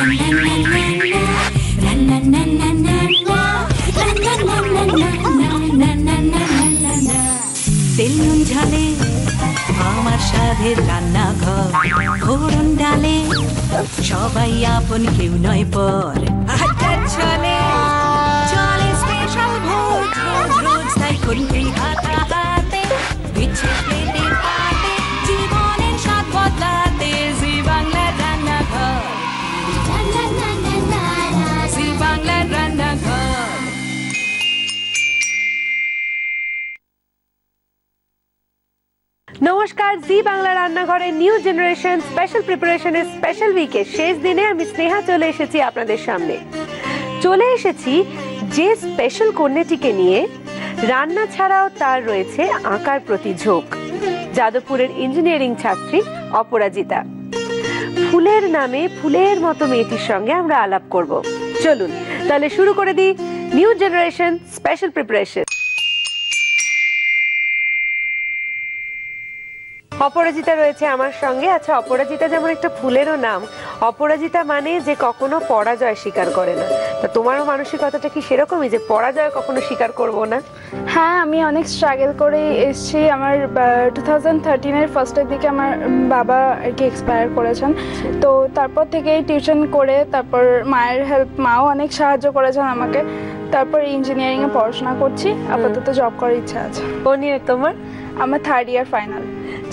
তেল নুন ঝালে আমার স্বাদের রান্নাঘর, ফোড়ন ডালে সবাই আপন, কেউ নয় পর। চলে চলে স্পেশাল ভোজ, রোজ রোজ তাই করি হাতে বিচ্ছে পেটে পাতে, জীবনের স্বাদ বদলাতে জি বাংলার রান্নাঘর, জি বাংলার রান্নাঘর। নমস্কার, জি বাংলা রান্নাঘরের নিউ জেনারেশন স্পেশাল প্রিপারেশনের স্পেশাল উইকের শেষ দিনে আমি স্নেহা চলে এসেছি আপনাদের সামনে। চলে এসেছি যে স্পেশাল কন্যাটিকে নিয়ে, রান্না ছাড়াও তার রয়েছে আঁকার প্রতি ঝোঁক। যাদবপুরের ইঞ্জিনিয়ারিং ছাত্রী অপরাজিতা। ফুলের নামে ফুলের মতো মেয়েটির সঙ্গে আমরা আলাপ করব। চলুন তাহলে শুরু করে দিই নিউ জেনারেশন স্পেশাল প্রিপারেশন। অপরাজিতা রয়েছে আমার সঙ্গে। আচ্ছা, অপরাজিতা যেমন একটা ফুলেরও নাম, অপরাজিতা মানে যে কখনো পরাজয় স্বীকার করে না। তা তোমারও মানসিকতাটা কি সেরকমই, যে পরাজয় কখনো স্বীকার করব না? হ্যাঁ, আমি অনেক স্ট্রাগল করে এসেছি। আমার 2013-এর ফার্স্টের দিকে আমার বাবা আর কি এক্সপায়ার করেছেন। তো তারপর থেকে টিউশন করে, তারপর মায়ের হেল্প, মাও অনেক সাহায্য করেছেন আমাকে। তারপর ইঞ্জিনিয়ারিংয়ে পড়াশোনা করছি, আপাতত জব করার ইচ্ছা আছে। কোন ইয়ার তোমার? আমার 3rd ইয়ার ফাইনাল।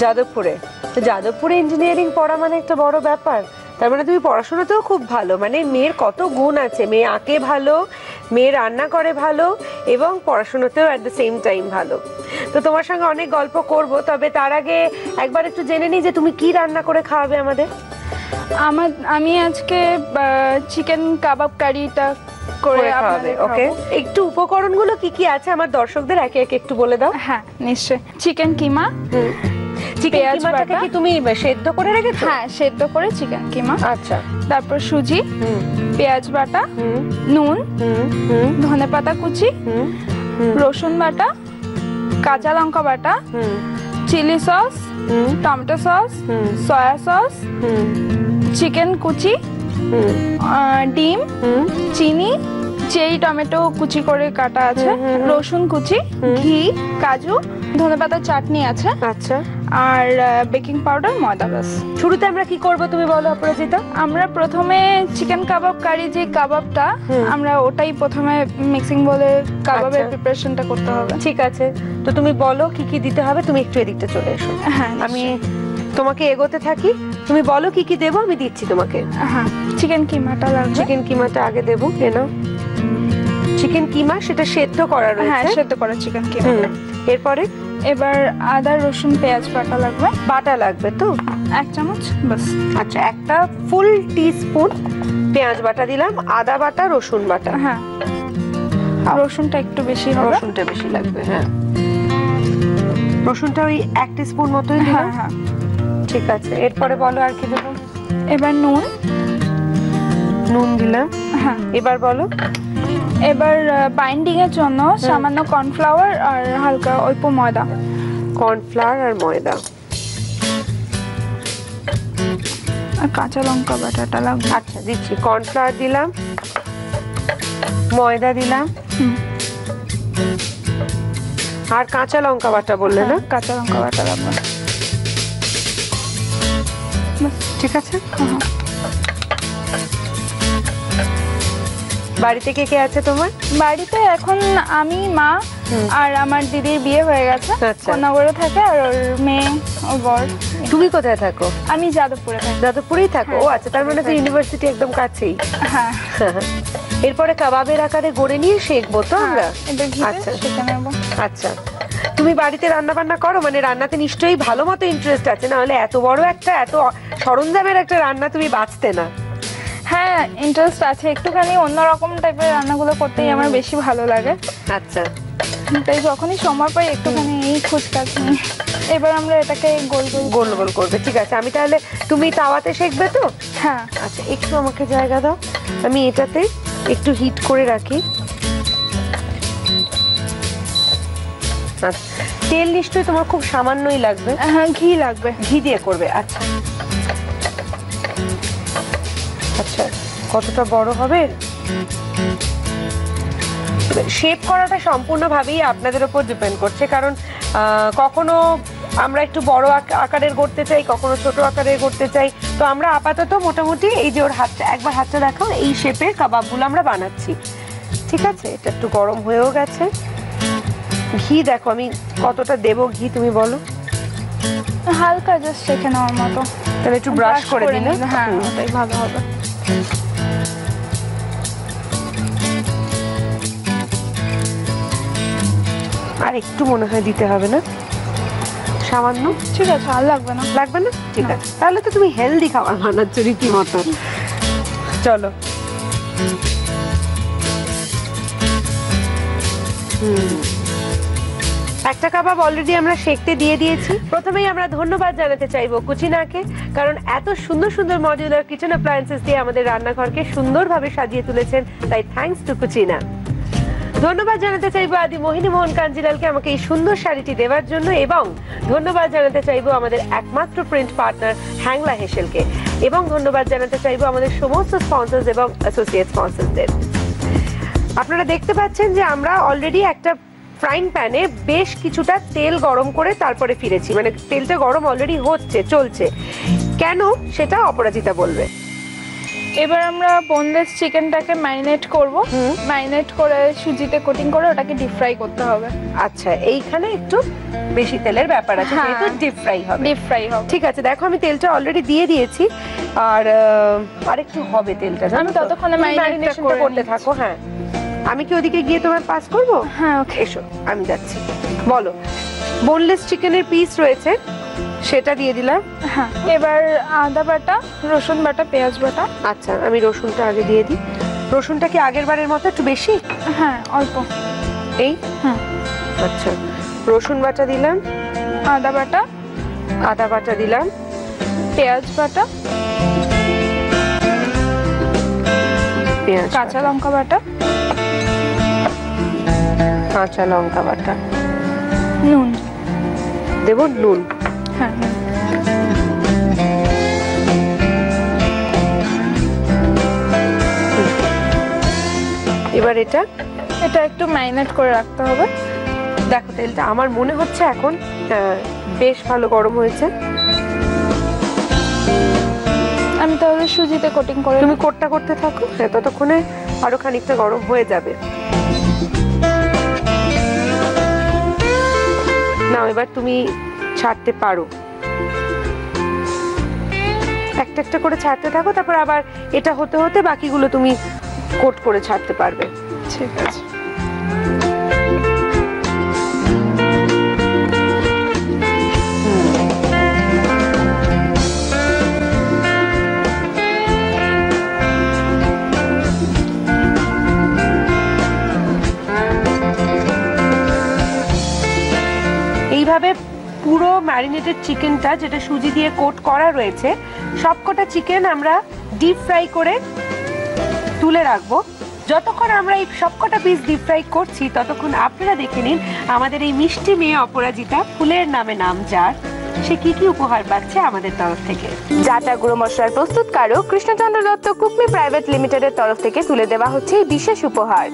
যাদবপুরে? তো যাদবপুরে ইঞ্জিনিয়ারিং পড়া মানে একটা বড় ব্যাপার। তার মানে তুমি পড়াশোনাতেও খুব ভালো। মানে মেয়ের কত গুণ আছে, মেয়ে আঁকে ভালো, মেয়ে রান্না করে ভালো, এবং পড়াশোনাতেও অ্যাট দ্য সেম টাইম ভালো। তো তোমার সঙ্গে অনেক গল্প করব, তবে তার আগে একবার একটু জেনে নিই যে তুমি কি রান্না করে খাওয়াবে আমাদের। আমি আজকে চিকেন কাবাব কারিটা করে খাওয়াবে। ওকে, একটু উপকরণগুলো কি কি আছে আমার দর্শকদের একে একে একটু বলে দাও। হ্যাঁ নিশ্চয়। চিকেন কিমা, চিকেন কিমাটাকে কি তুমি সেদ্ধ করে রেখেছো? হ্যাঁ, সেদ্ধ করে চিকেন কিমা। আচ্ছা। তারপর সুজি, পেঁয়াজ বাটা, নুন, ধনেপাতা কুচি, রসুন বাটা, কাঁচা লঙ্কা বাটা, chilli sauce, tomato sauce, soya sauce, chicken কুচি, ডিম, চিনি, চেরি টমেটো কুচি করে কাটা আছে, রসুন কুচি, ঘি, কাজু, ধনেপাতার চাটনি আছে। আচ্ছা। আর বেকিং পাউডার, ময়দা। ব্যাস। শুরুতে আমরা কি করব তুমি বলো অপরাজিতা? আমরা প্রথমে চিকেন কাবাব কারি, যে কাবাবটা আমরা ওটাই প্রথমে মিক্সিং বলে কাবাবের প্রিপারেশনটা করতে হবে। ঠিক আছে, তো তুমি বলো কি কি দিতে হবে। তুমি একটু এদিকটা চলে এসো। হ্যাঁ, আমি তোমাকে এগোতে থাকি, তুমি বলো কি কি দেবো, আমি দিচ্ছি তোমাকে। হ্যাঁ, চিকেন কিমাটা লাগবে। চিকেন কিমাটা আগে দেবো। কেন চিকেন কিমা? সেটা সেদ্ধ করা রয়েছে? হ্যাঁ, সেদ্ধ করা চিকেন কিমা। এরপরে এবার আদা রসুন পেঁয়াজ বাটা লাগবে। বাটা লাগবে তো 1 চামচ বাস। আচ্ছা, একটা ফুল টিস্পুন পেঁয়াজ বাটা দিলাম, আদা বাটা, রসুন বাটা। হ্যাঁ, রসুনটা একটু বেশি হবে। রসুনটা বেশি লাগবে। হ্যাঁ, রসুনটা ওই 1 টিস্পুন মতোই দিলাম। হ্যাঁ হ্যাঁ, ঠিক আছে। এরপরে বলো আর কি দেবো। এবার নুন দিলাম। হ্যাঁ, এবার বলো। এবার বাইন্ডিং এর জন্য সামান্য কর্নফ্লাওয়ার আর হালকা অল্প ময়দা। কর্নফ্লাওয়ার আর ময়দা আর কাঁচা লঙ্কা বাটাটা লাগবে। আচ্ছা, দিচ্ছি। কর্নফ্লাওয়ার দিলাম, ময়দা দিলাম, আর কাঁচা লঙ্কা বাটা বললে না? কাঁচা লঙ্কা বাটা লাগবে। ঠিক আছে। বাড়িতে কে কে আছে তোমার? বাড়িতে এখন আমি, মা আর আমার দিদির বিয়ে হয়ে গেছে, কন্যাগড়ে থাকে, আর ওর মেয়ে, ওর বর। তুমি কোথায় থাকো? আমি যাদবপুরে থাকি। যাদবপুরেই থাকো? ও আচ্ছা, তার মানে তো ইউনিভার্সিটি একদম কাছেই। হ্যাঁ। এরপরে কাবাবের আকারে গড়ে নিয়ে শেখবো তো আমরা? আচ্ছা, শিখে নেব। আচ্ছা, তুমি বাড়িতে রান্না বান্না করো? মানে রান্নাতে নিশ্চয়ই ভালো মতো ইন্টারেস্ট আছে, না হলে এত বড় একটা, এত সরঞ্জামের একটা রান্না তুমি বাঁচতে না। হ্যাঁ, ইন্টারেস্ট আছে। একটুখানি অন্যরকম টাইপের রান্নাগুলো করতেই আমার বেশি ভালো লাগে। আচ্ছা, তাই যখনই সময় পাই একটুখানি এই খোঁজকাজ নিই। এবার আমরা এটাকে গোল গোল গোল করবে। ঠিক আছে, আমি তাহলে, তুমি তাওয়াতে শেখবে তো? হ্যাঁ। আচ্ছা, একটু আমাকে জায়গা দাও, আমি এটাতে একটু হিট করে রাখি। তেল নিশ্চয়ই তোমার খুব সামান্যই লাগবে? হ্যাঁ, ঘি লাগবে। ঘি দিয়ে করবে? আচ্ছা আচ্ছা, কতটা বড় হবে। শেপ করাটা সম্পূর্ণভাবেই আপনাদের উপর ডিপেন্ড করছে, কারণ কখনো আমরা একটু বড় আকারের করতে চাই, কখনো ছোট আকারের করতে চাই। তো আমরা আপাতত মোটামুটি এই যে ওর হাতটা, একবার হাতটা দেখাও, এই শেপের কাবাবগুলো আমরা বানাচ্ছি। ঠিক আছে, এটা একটু গরম হয়েও গেছে। ঘি দেখো আমি কতটা দেবো ঘি তুমি বলো। হালকা জাস্ট শেখে নেওয়ার মতো। তাহলে একটু ব্রাশ করে দিলে হ্যাঁ ওটাই ভালো হবে। আর একটু মনে হয় দিতে হবে না, সামান্য। ঠিক আছে, আর লাগবে না। লাগবে না, ঠিক আছে। তাহলে তো তুমি হেলদি খাবার বানাচ্ছ রীতিমতো। চলো। একটা কাবাব অলরেডি আমরা সেকতে দিয়ে দিয়েছি। প্রথমেই আমরা ধন্যবাদ জানাতে চাইবো কুচিনাকে, কারণ এত সুন্দর সুন্দর মডিউলার কিচেন অ্যাপ্লায়েন্সেস দিয়ে আমাদের রান্নাঘরকে সুন্দরভাবে সাজিয়ে তুলেছেন, তাই থ্যাঙ্কস টু কুচিনা। ধন্যবাদ জানাতে চাইবো আদি মোহিনী মোহন কাঞ্জিলালকে আমাকে এই সুন্দর শাড়িটি দেওয়ার জন্য, এবং ধন্যবাদ জানাতে চাইবো আমাদের একমাত্র প্রিন্ট পার্টনার হ্যাংলা হেসেলকে, এবং ধন্যবাদ জানাতে চাইবো আমাদের সমস্ত স্পন্সর্স এবং অ্যাসোসিয়েট স্পন্সরদের। আপনারা দেখতে পাচ্ছেন যে আমরা অলরেডি একটা ফ্রাইং প্যানে বেশ কিছুটা তেল গরম করে তারপরে ফিরেছি, মানে তেলটা গরম অলরেডি হচ্ছে, চলছে। কেন সেটা অপরাজিতা বলবে। এবার আমরা বোনলেস চিকেনটাকে ম্যারিনেট করব। ম্যারিনেট করে সুজিতে কোটিং করে ওটাকে ডিপ ফ্রাই করতে হবে। আচ্ছা, এইখানে একটু বেশি তেলের ব্যাপার আছে, যেহেতু ডিপ ফ্রাই হবে। ডিপ ফ্রাই হবে, ঠিক আছে। দেখো আমি তেলটা অলরেডি দিয়ে দিয়েছি, আর আরেকটু হবে তেলটা। আমি ততক্ষণে ম্যারিনেশনটা করতে থাকো। হ্যাঁ, আমি কি ওদিকে গিয়ে তোমার পাস করব? হ্যাঁ ওকে, এসো, আমি যাচ্ছি। বলো। বোনলেস চিকেনের পিস রয়েছে, সেটা দিয়ে দিলাম। হ্যাঁ, এবার আদা বাটা, রসুন বাটা, পেঁয়াজ বাটা। আচ্ছা, আমি রসুনটা আগে দিয়ে দিই। রসুনটা কি আগের বারের মতো একটু বেশি? হ্যাঁ অল্প। এই? হ্যাঁ। আচ্ছা, রসুন বাটা দিলাম, আদা বাটা, আদা বাটা দিলাম, পেঁয়াজ বাটা, পেঁয়াজ, কাঁচা লঙ্কা বাটা, কাঁচা লঙ্কা বাটা, নুন দেব, নুন। হ্যাঁ, এবার এটা একটু ম্যারিনেট করে রাখতে হবে। দেখো তেলটা আমার মনে হচ্ছে এখন বেশ ভালো গরম হয়েছে। আমি তাহলে সুজিতে কোটিং করে। তুমি কোটটা করতে থাকো, ততক্ষণে আরো খানিকটা গরম হয়ে যাবে। না, এবার তুমি ছাড়তে পারো, একটা একটা করে ছাড়তে থাকো, তারপর আবার এটা হতে হতে বাকিগুলো তুমি কোট করে ছাড়তে পারবে। ঠিক আছে। এইভাবে পুরো ম্যারিনেটেড চিকেনটা, যেটা সুজি দিয়ে কোট করা রয়েছে, সবকটা চিকেন আমরা ডিপ ফ্রাই করে তুলে রাখবো। যতক্ষণ আমরা এই সবকটা পিস ডিপ ফ্রাই করছি, ততক্ষণ আপনারা দেখে নিন আমাদের এই মিষ্টি মেয়ে অপরাজিতা, ফুলের নামে নাম যার, সে কি কি উপহার পাচ্ছে আমাদের তরফ থেকে। জাটা গুঁড়ো মশলার প্রস্তুতকারক কৃষ্ণচন্দ্র দত্ত কুকমি প্রাইভেট লিমিটেডের তরফ থেকে তুলে দেওয়া হচ্ছে এই বিশেষ উপহার।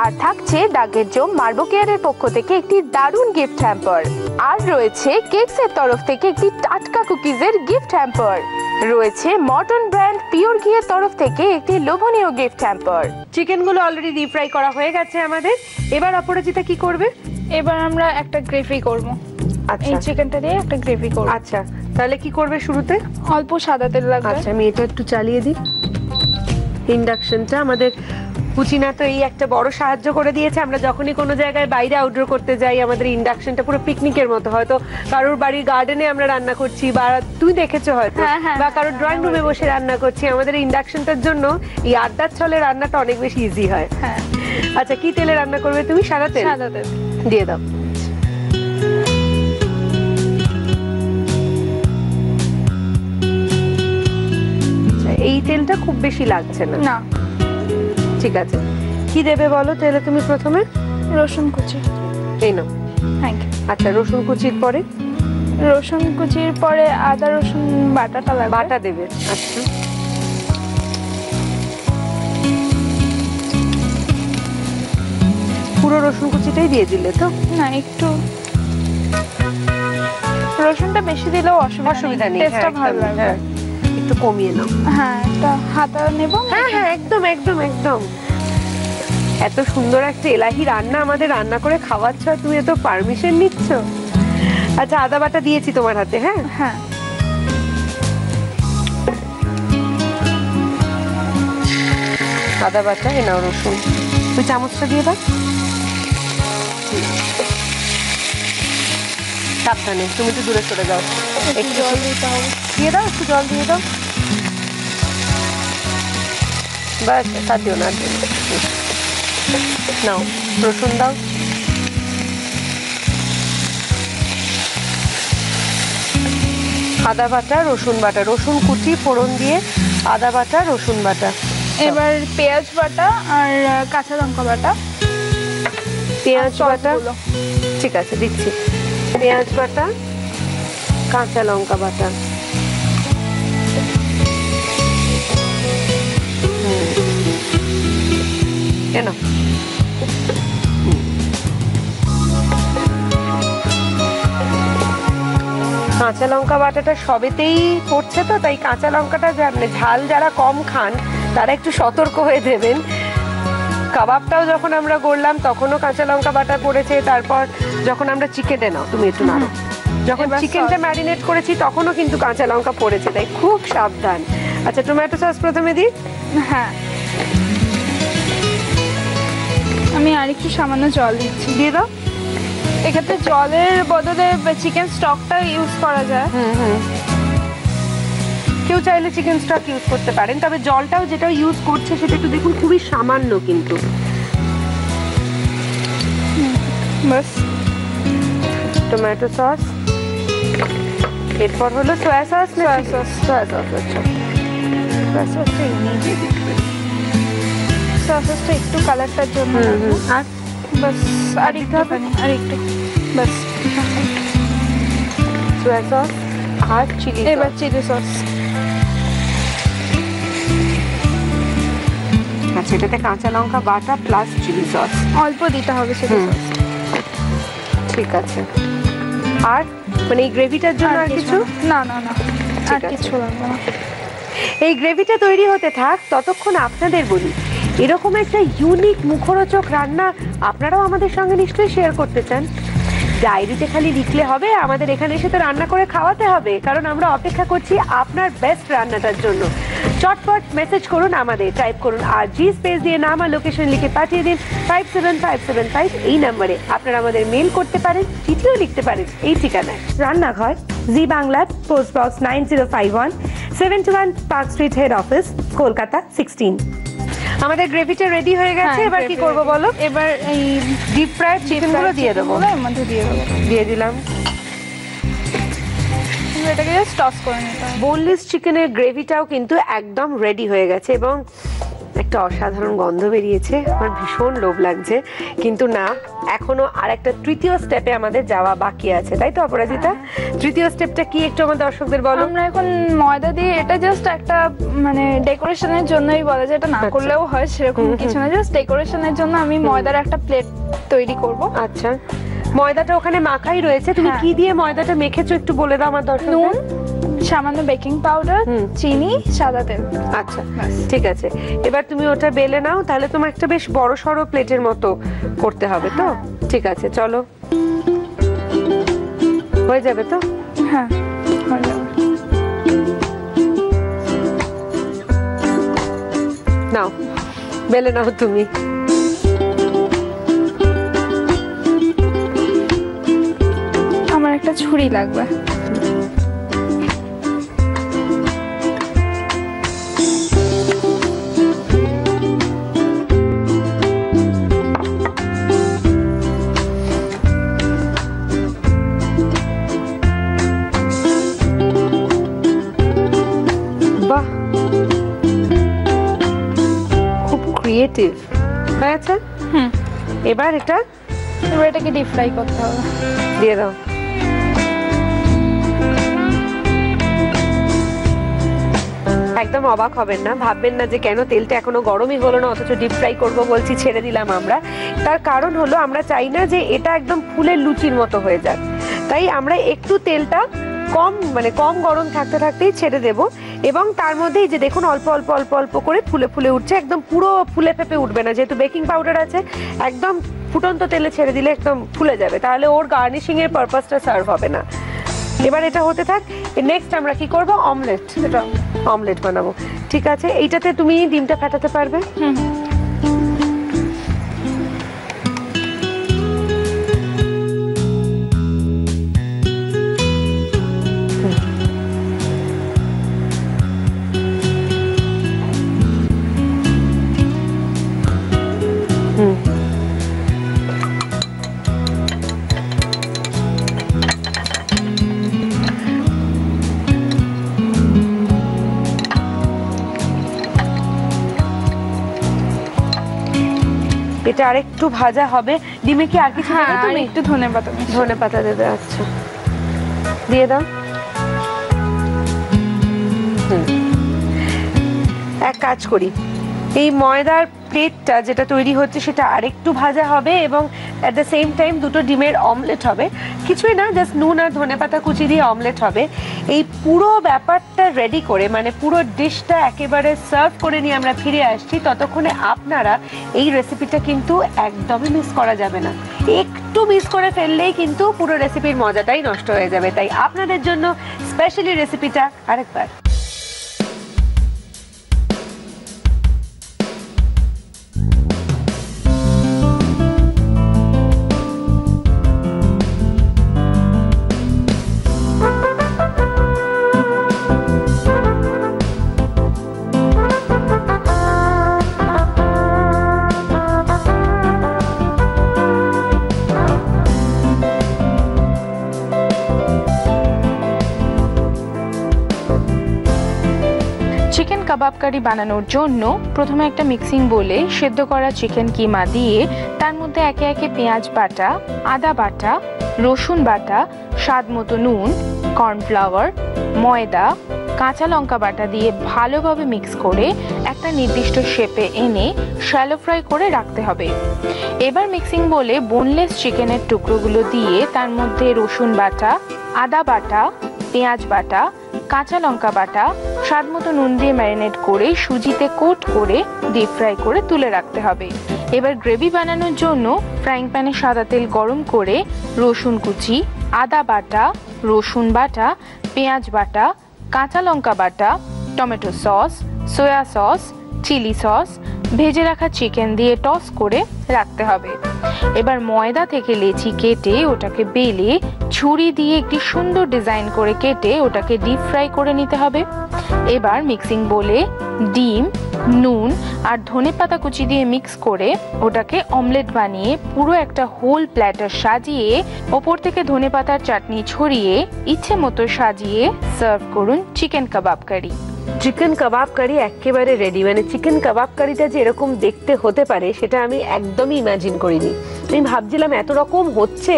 আর থাকছে দাগের জম মার্বো কেয়ারের পক্ষ থেকে একটি দারুণ গিফট হ্যাম্পার। আর রয়েছে কেকসের তরফ থেকে একটি টাটকা কুকিজের গিফট হ্যাম্পার। রয়েছে মর্টন ব্র্যান্ড পিওর ঘিয়ের তরফ থেকে একটি লোভনীয় গিফট হ্যাম্পার। চিকেনগুলো অলরেডি ডিপ ফ্রাই করা হয়ে গেছে আমাদের। এবার অপরাজিতা কি করবে? এবার আমরা একটা গ্রেভি করব। আচ্ছা, এই চিকেনটা দিয়ে একটা গ্রেভি করব। আচ্ছা, তাহলে কি করবে শুরুতে? অল্প সাদা তেল লাগবে। আচ্ছা, আমি এটা একটু চালিয়ে দিই। ইন্ডাকশনটা আমাদের কুচিনা তো এই একটা বড় সাহায্য করে দিয়েছে। আমরা যখনই কোনো জায়গায় বাইরে আউটডোর করতে যাই, আমাদের ইন্ডাকশনটা পুরো পিকনিকের মতো। হয়তো কারোর বাড়ির গার্ডেনে আমরা রান্না করছি, বা তুই দেখেছো হয়তো, বা কারোর ড্রয়িং রুমে বসে রান্না করছি, আমাদের ইন্ডাকশনটার জন্য এই আড্ডার ছলে রান্নাটা অনেক বেশি ইজি হয়। হ্যাঁ। আচ্ছা, কি তেলে রান্না করবে তুমি? সাদা তেল? সাদা তেল দিয়ে দাও। এই তেলটা খুব বেশি লাগছে না? না। ঠিক আছে, কি দেবে বলো তেলে তুমি? প্রথমে রসুন কুচি। এই নাও। Thank you. আচ্ছা, রসুন কুচির পরে? রসুন কুচির পরে আদা রসুন বাটাটা লাগবে। বাটা দেবে। আচ্ছা, পুরো রসুন কুচিটাই দিয়ে দিলে তো? না, একটু রসুনটা বেশি দিলেও অসুবিধা নেই, টেস্টটা ভালো লাগবে। হ্যাঁ, একটু কমিয়ে নাও। হ্যাঁ, একটা হাতা নেব। হ্যাঁ হ্যাঁ, একদম একদম একদম। এত সুন্দর একটা এলাহি রান্না আমাদের রান্না করে খাওয়াচ্ছ, আর তুমি এত পারমিশন নিচ্ছ। আচ্ছা, আদা বাটা দিয়েছি তোমার হাতে। হ্যাঁ হ্যাঁ, আদা বাটা, এ নাও রসুন। ওই চামচটা দিয়ে দাও। সাবধানে, তুমি তো দূরে সরে যাও। একটু জল দিতে হবে। দিয়ে দাও, একটু জল দিয়ে দাও। বাস, আর দিও না, আর দিও না। নাও রসুন দাও। আদা বাটা, রসুন বাটা, রসুন কুচি ফোড়ন দিয়ে আদা বাটা, রসুন বাটা। এবার পেঁয়াজ বাটা আর কাঁচা লঙ্কা বাটা। পেঁয়াজ আর বাটা, সসগুলো। ঠিক আছে দিচ্ছি। পেঁয়াজ বাটা, কাঁচা লঙ্কা বাটা। কেন কাঁচা লঙ্কা বাটাটা সবেতেই পড়ছে তো, তাই কাঁচা লঙ্কাটা ঝাল যারা কম খান তারা একটু সতর্ক হয়ে দেবেন। কাবাবটাও যখন আমরা করলাম তখনও কাঁচা লঙ্কা বাটা পড়েছে, তারপর যখন আমরা চিকেনে, নাও তুমি একটু নাড়ো, যখন এবার চিকেনটা sauce। ম্যারিনেট করেছি তখনও কিন্তু কাঁচা লঙ্কা পড়েছে, তাই খুব সাবধান। আচ্ছা, টমেটো সস প্রথমে দিই। হ্যাঁ, আমি আর একটু সামান্য জল দিচ্ছি। দিয়ে দাও। এক্ষেত্রে জলের বদলে চিকেন স্টকটা ইউজ করা যায়। কেউ চাইলে চিকেন স্টক ইউজ করতে পারেন, তবে জলটাও যেটা ইউজ করছে সেটা একটু দেখুন, খুবই সামান্য কিন্তু। বাস, টমেটো সস, এরপর হলো সোয়া সস। Soya sauce। সোয়া সস, আচ্ছা সোয়া সসটা এমনি দিয়ে দিচ্ছি। সসটা একটু কালারটার জন্য। আর বাস, আর একটুখানি, আর একটু, বাস। সোয়া সস আর চিলি। এবার চিলি সস। আচ্ছা, এটাতে কাঁচা লঙ্কা বাটা প্লাস চিলি সস অল্প দিতে হবে চিলি সস। ঠিক আছে। আর মানে এই গ্রেভিটার জন্য আর কিছু? না না না, আর আছে। কিছু লাগবে না। এই গ্রেভিটা তৈরি হতে থাক, ততক্ষণ আপনাদের বলি, এরকম একটা ইউনিক মুখরোচক রান্না আপনারাও আমাদের সঙ্গে নিশ্চয়ই শেয়ার করতে চান। ডায়েরিতে খালি লিখলে হবে, আমাদের এখানে এসে তো রান্না করে খাওয়াতে হবে, কারণ আমরা অপেক্ষা করছি আপনার বেস্ট রান্নাটার জন্য। চটপট মেসেজ করুন আমাদের, টাইপ করুন RG স্পেস দিয়ে নাম আর লোকেশন লিখে পাঠিয়ে দিন 57575 এই নম্বরে। আপনারা আমাদের মেল করতে পারেন, চিঠিও লিখতে পারেন এই ঠিকানায়। Rannaghor, Zee Bangla, post box 9051, 71 park street, head office, Kolkata 16। আমাদের গ্রেভিটা রেডি হয়ে গেছে, এবার কি করব বলো? এবার এই ডিপ ফ্রাইড চিকেনগুলো দিয়ে দেবো। এর মধ্যে দিয়ে দেবো। দিয়ে দিলাম। এটাকে জাস্ট টস করে নিতে হবে। বোনলেস চিকেনের গ্রেভিটাও কিন্তু একদম রেডি হয়ে গেছে এবং একটা অসাধারণ গন্ধ বেরিয়েছে। আমার ভীষণ লোভ লাগছে, কিন্তু না, এখনো আর একটা তৃতীয় স্টেপে আমাদের যাওয়া বাকি আছে, তাই তো অপরাজিতা? তৃতীয় স্টেপটা কি একটু আমার দর্শকদের বলো। আমরা এখন ময়দা দিয়ে, এটা জাস্ট একটা মানে ডেকোরেশনের জন্যই বলা যায়, এটা না করলেও হয় সেরকম কিছু না, জাস্ট ডেকোরেশনের জন্য আমি ময়দার একটা প্লেট তৈরি করব। আচ্ছা, ময়দাটা ওখানে মাখাই রয়েছে, তুমি কি দিয়ে ময়দাটা মেখেছো একটু বলে দাও আমার দর্শকদের। নুন, সামান্য বেকিং পাউডার, চিনি, সাদা তেল। আচ্ছা, ঠিক আছে। এবার তুমি ওটা বেলে নাও, তাহলে তোমার একটা বেশ বড় সড়ো প্লেটের মতো করতে হবে তো? ঠিক আছে, চলো। হয়ে যাবে তো? হ্যাঁ, হয়ে যাবে। নাও, বেলে নাও তুমি। আমার একটা ছুরি লাগবে। বাহ, খুব ক্রিয়েটিভ হয়েছে। এবার এটাকে ডিপ ফ্রাই করতে হবে। দিয়ে দাও। একদম অবাক হবেন না, ভাববেন না যে কেন তেলটা এখনো গরমই হলো না অথচ ডিপ ফ্রাই করবো বলছি ছেড়ে দিলাম আমরা। তার কারণ হলো আমরা চাই না যে এটা একদম ফুলের লুচির মতো হয়ে যাক, তাই আমরা একটু তেলটা কম গরম থাকতে থাকতেই ছেড়ে দেব। এবং তার মধ্যেই যে দেখুন অল্প অল্প অল্প অল্প করে ফুলে ফুলে উঠছে, একদম পুরো ফুলে ফেপে উঠবে না, যেহেতু বেকিং পাউডার আছে একদম ফুটন্ত তেলে ছেড়ে দিলে একদম ফুলে যাবে, তাহলে ওর গার্নিশিং এর পারপাসটা সার্ভ হবে না। এবার এটা হতে থাক। নেক্সট আমরা কি করব, অমলেট বানাবো। ঠিক আছে, এইটাতে তুমি ডিমটা ফাটাতে পারবে? এটা আরেকটু ভাজা হবে। ডিমে কি আর কিছু দেবে তুমি? একটু ধনেপাতা দেবে। আচ্ছা দিয়ে দাও। এক কাজ করি, এই ময়দার প্লেটটা যেটা তৈরি হচ্ছে সেটা আরেকটু ভাজা হবে এবং অ্যাট দ্য সেম টাইম দুটো ডিমের অমলেট হবে। কিছুই না, জাস্ট নুন আর ধনেপাতা কুচি দিয়ে অমলেট হবে। এই পুরো ব্যাপারটা রেডি করে, মানে পুরো ডিশটা একেবারে সার্ভ করে নিয়ে আমরা ফিরে আসছি, ততক্ষণে আপনারা এই রেসিপিটা কিন্তু একদমই মিস করা যাবে না। একটু মিস করে ফেললেই কিন্তু পুরো রেসিপির মজাটাই নষ্ট হয়ে যাবে। তাই আপনাদের জন্য স্পেশালি রেসিপিটা আরেকবার। চিকেন কাবাব কারি বানানোর জন্য প্রথমে একটা মিক্সিং বোলে সেদ্ধ করা চিকেন কিমা দিয়ে তার মধ্যে একে একে পেঁয়াজ বাটা, আদা বাটা, রসুন বাটা, স্বাদ মতো নুন, কর্নফ্লাওয়ার, ময়দা, কাঁচা লঙ্কা বাটা দিয়ে ভালোভাবে মিক্স করে একটা নির্দিষ্ট শেপে এনে শ্যালো ফ্রাই করে রাখতে হবে। এবার মিক্সিং বোলে বোনলেস চিকেনের টুকরোগুলো দিয়ে তার মধ্যে রসুন বাটা, আদা বাটা, পেঁয়াজ বাটা, কাঁচা লঙ্কা বাটা, স্বাদ মতো নুন দিয়ে ম্যারিনেট করে সুজিতে কোট করে ডিপ ফ্রাই করে তুলে রাখতে হবে। এবার গ্রেভি বানানোর জন্য ফ্রাইং প্যানে সাদা তেল গরম করে রসুন কুচি, আদা বাটা, রসুন বাটা, পেঁয়াজ বাটা, কাঁচা লঙ্কা বাটা, tomato sauce, soya sauce, chilli sauce, ভেজে রাখা চিকেন দিয়ে টস করে রাখতে হবে। এবার ময়দা থেকে লেচি কেটে ওটাকে বেলে ছুরি দিয়ে একটি সুন্দর ডিজাইন করে কেটে ওটাকে ডিপ ফ্রাই করে নিতে হবে। এবার মিক্সিং বোলে ডিম, নুন আর ধনেপাতা কুচি দিয়ে মিক্স করে ওটাকে অমলেট বানিয়ে পুরো একটা হোল প্ল্যাটার সাজিয়ে ওপর থেকে ধনেপাতার চাটনি ছড়িয়ে ইচ্ছে মতো সাজিয়ে সার্ভ করুন চিকেন কাবাব কারি। চিকেন কাবাব কারি একেবারে রেডি। মানে চিকেন কাবাব কারিটা যে এরকম দেখতে হতে পারে সেটা আমি একদমই ইমাজিন করিনি। আমি ভাবছিলাম এত রকম হচ্ছে,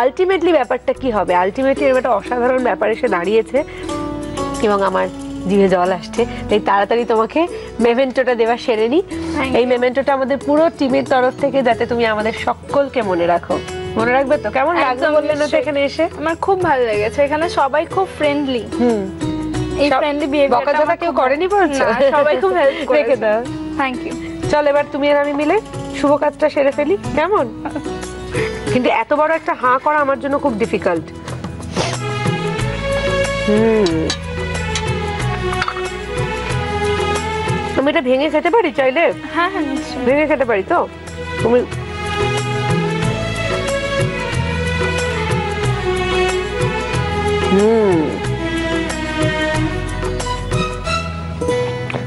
আলটিমেটলি ব্যাপারটা কি হবে। আলটিমেটলি এর একটা অসাধারণ ব্যাপার এসে দাঁড়িয়েছে এবং আমার জিভে জল আসছে। তাই তাড়াতাড়ি তোমাকে মেমেন্টোটা দেওয়া সেরে নি। এই মেমেন্টোটা আমাদের পুরো টিমের তরফ থেকে, যাতে তুমি আমাদের সকলকে মনে রাখো। মনে রাখবে তো? কেমন লাগবে বললেন না তো এখানে এসে? আমার খুব ভালো লেগেছে, এখানে সবাই খুব ফ্রেন্ডলি। এই ফ্রেন্ডলি বিহেভিয়ারটা বকাঝকা কেউ করেনি বলছো? না, সবাই খুব হেল্প করেছে। রেখে দাও। Thank you. চল এবার তুমি আর আমি মিলে শুভ কাজটা সেরে ফেলি, কেমন? কিন্তু এত বড় একটা হাঁ করা আমার জন্য খুব ডিফিকাল্ট। আমি এটা ভেঙে খেতে পারি চাইলে? হ্যাঁ হ্যাঁ নিশ্চয়ই ভেঙে খেতে পারি তো? তুমি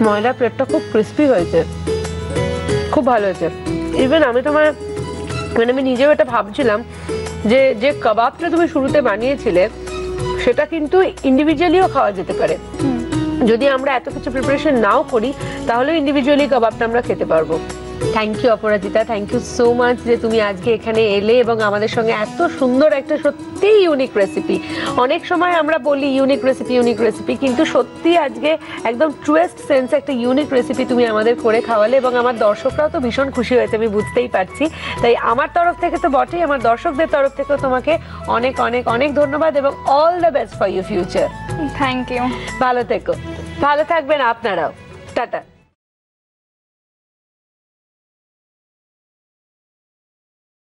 ময়দা প্লেটটা খুব ক্রিস্পি হয়েছে, খুব ভালো হয়েছে। ইভেন আমি আমি নিজেও এটা ভাবছিলাম যে যে কাবাবটা তুমি শুরুতে বানিয়েছিলে সেটা কিন্তু ইন্ডিভিজুয়ালিও খাওয়া যেতে পারে। যদি আমরা এত কিছু প্রিপারেশন নাও করি তাহলে ইন্ডিভিজুয়ালি কাবাবটা আমরা খেতে পারবো। Thank you Aparajita, thank you so much যে তুমি আজকে এখানে এলে এবং আমাদের সঙ্গে এত সুন্দর একটা সত্যি ইউনিক রেসিপি। অনেক সময় আমরা বলি ইউনিক রেসিপি, কিন্তু সত্যি আজকে একদম ট্রুয়েস্ট সেন্স একটা ইউনিক রেসিপি তুমি আমাদের করে খাওয়ালে এবং আমার দর্শকরাও তো ভীষণ খুশি হয়েছে, আমি বুঝতেই পারছি। তাই আমার তরফ থেকে তো বটেই, আমার দর্শকদের তরফ থেকেও তোমাকে অনেক অনেক অনেক ধন্যবাদ এবং all the best for your future. Thank you. ভালো থেকো, ভালো থাকবেন আপনারাও। টাটা।